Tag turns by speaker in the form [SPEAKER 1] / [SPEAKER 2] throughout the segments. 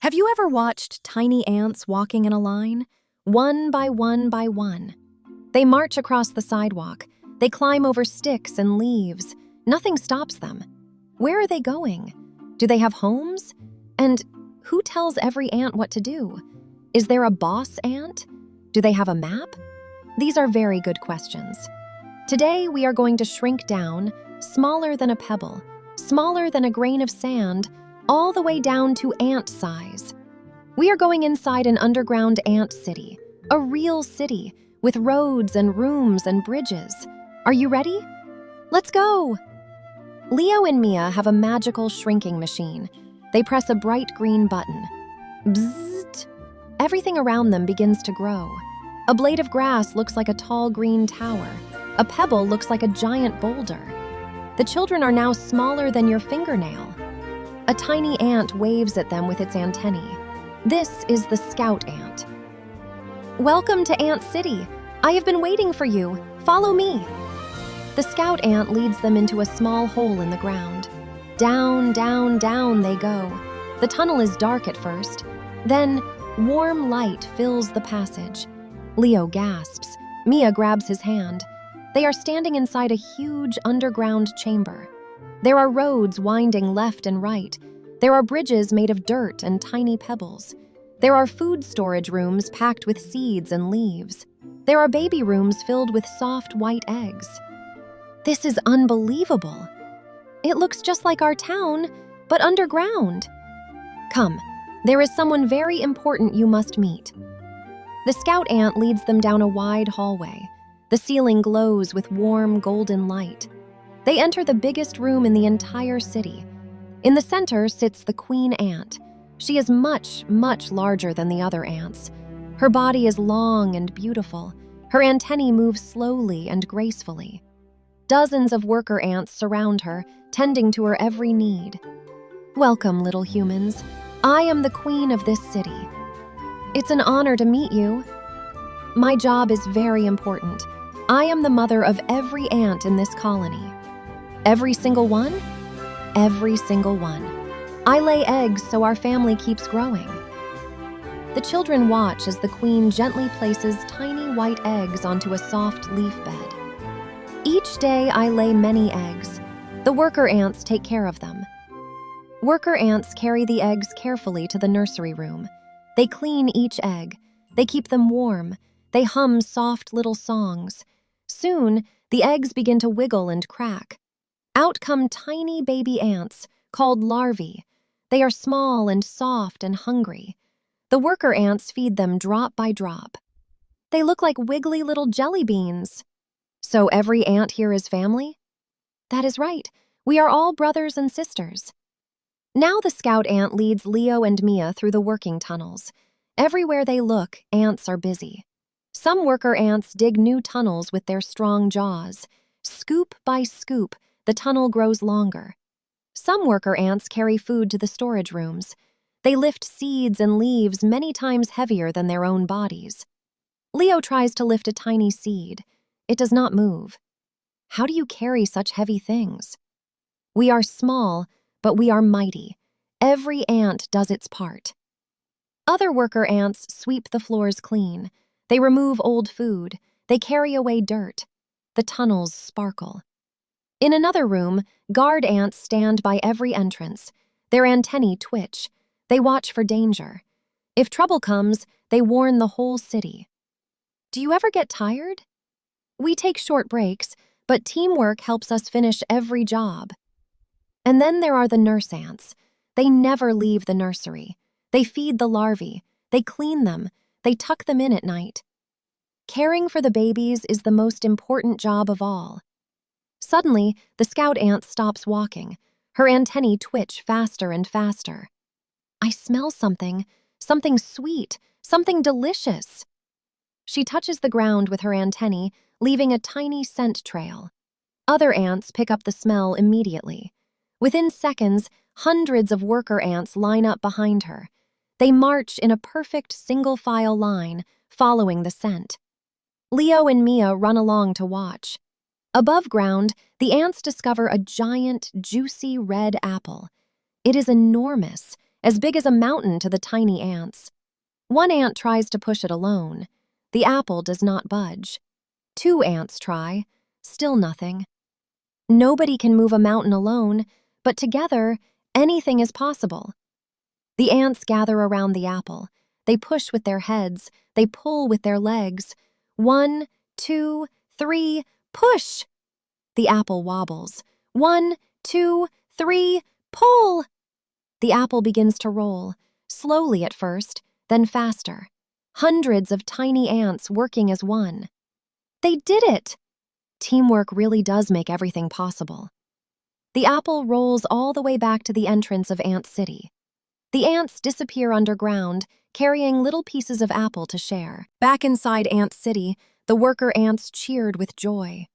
[SPEAKER 1] Have you ever watched tiny ants walking in a line? One by one by one. They march across the sidewalk. They climb over sticks and leaves. Nothing stops them. Where are they going? Do they have homes? And who tells every ant what to do? Is there a boss ant? Do they have a map? These are very good questions. Today we are going to shrink down, smaller than a pebble, smaller than a grain of sand, all the way down to ant size. We are going inside an underground ant city, a real city with roads and rooms and bridges. Are you ready? Let's go! Leo and Mia have a magical shrinking machine. They press a bright green button. Bzzzt! Everything around them begins to grow. A blade of grass looks like a tall green tower. A pebble looks like a giant boulder. The children are now smaller than your fingernail. A tiny ant waves at them with its antennae. This is the scout ant. Welcome to Ant City. I have been waiting for you. Follow me. The scout ant leads them into a small hole in the ground. Down, down, down they go. The tunnel is dark at first. Then, warm light fills the passage. Leo gasps. Mia grabs his hand. They are standing inside a huge underground chamber. There are roads winding left and right. There are bridges made of dirt and tiny pebbles. There are food storage rooms packed with seeds and leaves. There are baby rooms filled with soft white eggs. This is unbelievable. It looks just like our town, but underground. Come, there is someone very important you must meet. The scout ant leads them down a wide hallway. The ceiling glows with warm golden light. They enter the biggest room in the entire city. In the center sits the queen ant. She is much, much larger than the other ants. Her body is long and beautiful. Her antennae move slowly and gracefully. Dozens of worker ants surround her, tending to her every need. Welcome, little humans. I am the queen of this city. It's an honor to meet you. My job is very important. I am the mother of every ant in this colony. Every single one? Every single one. I lay eggs so our family keeps growing. The children watch as the queen gently places tiny white eggs onto a soft leaf bed. Each day I lay many eggs. The worker ants take care of them. Worker ants carry the eggs carefully to the nursery room. They clean each egg. They keep them warm. They hum soft little songs. Soon, the eggs begin to wiggle and crack. Out come tiny baby ants, called larvae. They are small and soft and hungry. The worker ants feed them drop by drop. They look like wiggly little jelly beans. So every ant here is family? That is right. We are all brothers and sisters. Now the scout ant leads Leo and Mia through the working tunnels. Everywhere they look, ants are busy. Some worker ants dig new tunnels with their strong jaws. Scoop by scoop, the tunnel grows longer. Some worker ants carry food to the storage rooms. They lift seeds and leaves many times heavier than their own bodies. Leo tries to lift a tiny seed. It does not move. How do you carry such heavy things? We are small, but we are mighty. Every ant does its part. Other worker ants sweep the floors clean. They remove old food. They carry away dirt. The tunnels sparkle. In another room, guard ants stand by every entrance. Their antennae twitch. They watch for danger. If trouble comes, they warn the whole city. Do you ever get tired? We take short breaks, but teamwork helps us finish every job. And then there are the nurse ants. They never leave the nursery. They feed the larvae. They clean them. They tuck them in at night. Caring for the babies is the most important job of all. Suddenly, the scout ant stops walking. Her antennae twitch faster and faster. I smell something sweet, something delicious. She touches the ground with her antennae, leaving a tiny scent trail. Other ants pick up the smell immediately. Within seconds, hundreds of worker ants line up behind her. They march in a perfect single-file line, following the scent. Leo and Mia run along to watch. Above ground, the ants discover a giant, juicy red apple. It is enormous as big as a mountain to the tiny ants. One ant tries to push it alone. The apple does not budge. Two ants try. Still nothing. Nobody can move a mountain alone, but together, anything is possible. The ants gather around the apple. They push with their heads. They pull with their legs. 1, 2, 3, push! The apple wobbles. 1, 2, 3, pull! The apple begins to roll, slowly at first, then faster. Hundreds of tiny ants working as one. They did it! Teamwork really does make everything possible. The apple rolls all the way back to the entrance of Ant City. The ants disappear underground, carrying little pieces of apple to share. Back inside Ant City, the worker ants cheered with joy.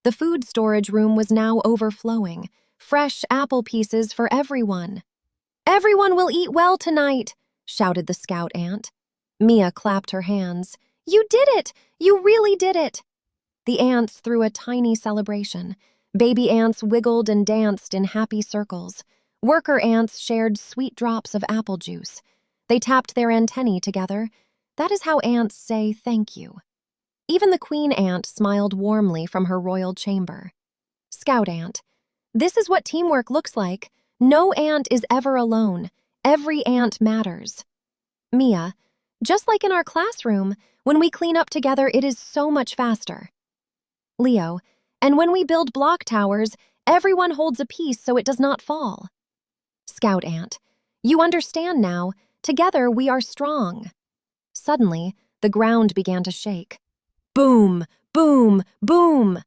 [SPEAKER 1] The food storage room was now overflowing, fresh apple pieces for everyone. "Everyone will eat well tonight," shouted the scout ant. Mia clapped her hands. "You did it! You really did it!" The ants threw a tiny celebration. Baby ants wiggled and danced in happy circles. Worker ants shared sweet drops of apple juice. They tapped their antennae together. That is how ants say thank you. Even the queen ant smiled warmly from her royal chamber. Scout ant. This is what teamwork looks like. No ant is ever alone. Every ant matters. Mia. Just like in our classroom, when we clean up together, it is so much faster. Leo. And when we build block towers, everyone holds a piece so it does not fall. Scout ant. You understand now. Together we are strong. Suddenly, the ground began to shake. Boom, boom, boom!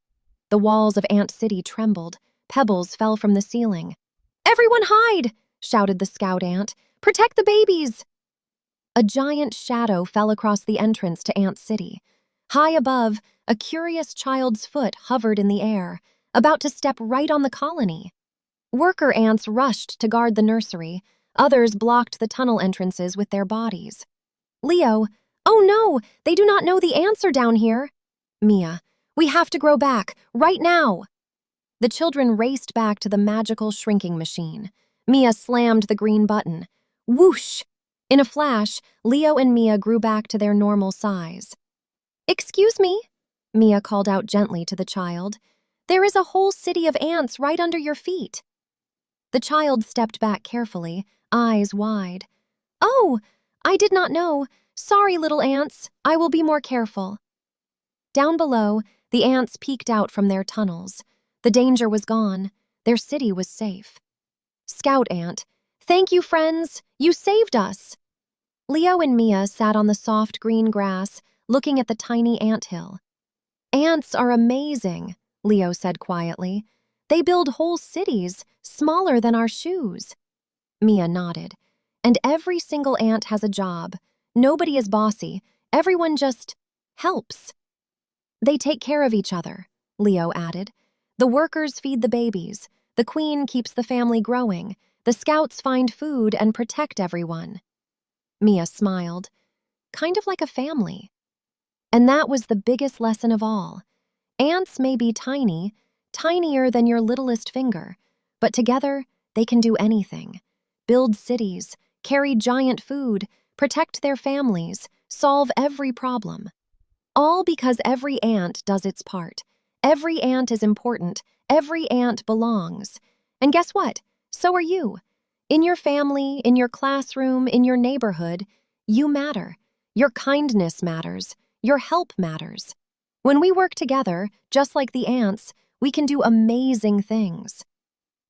[SPEAKER 1] The walls of Ant City trembled. Pebbles fell from the ceiling. "Everyone hide!" shouted the scout ant. "Protect the babies!" A giant shadow fell across the entrance to Ant City. High above, a curious child's foot hovered in the air, about to step right on the colony. Worker ants rushed to guard the nursery. Others blocked the tunnel entrances with their bodies. Leo. Oh no, they do not know the ants are down here. Mia. We have to grow back, right now. The children raced back to the magical shrinking machine. Mia slammed the green button. Whoosh! In a flash, Leo and Mia grew back to their normal size. "Excuse me," Mia called out gently to the child. "There is a whole city of ants right under your feet." The child stepped back carefully, eyes wide. "Oh, I did not know. Sorry, little ants. I will be more careful." Down below, the ants peeked out from their tunnels. The danger was gone. Their city was safe. Scout ant. Thank you, friends. You saved us. Leo and Mia sat on the soft green grass, looking at the tiny anthill. Ants are amazing, Leo said quietly. They build whole cities, smaller than our shoes. Mia nodded. And every single ant has a job. Nobody is bossy. Everyone just helps. They take care of each other, Leo added. The workers feed the babies. The queen keeps the family growing. The scouts find food and protect everyone. Mia smiled. Kind of like a family. And that was the biggest lesson of all. Ants may be tiny, tinier than your littlest finger, but together they can do anything. Build cities, carry giant food, protect their families, solve every problem. All because every ant does its part. Every ant is important. Every ant belongs. And guess what? So are you. In your family, in your classroom, in your neighborhood, you matter. Your kindness matters. Your help matters. When we work together, just like the ants, we can do amazing things.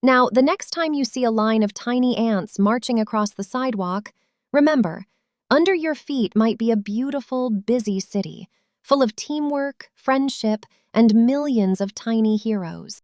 [SPEAKER 1] Now, the next time you see a line of tiny ants marching across the sidewalk, remember, under your feet might be a beautiful, busy city, full of teamwork, friendship, and millions of tiny heroes.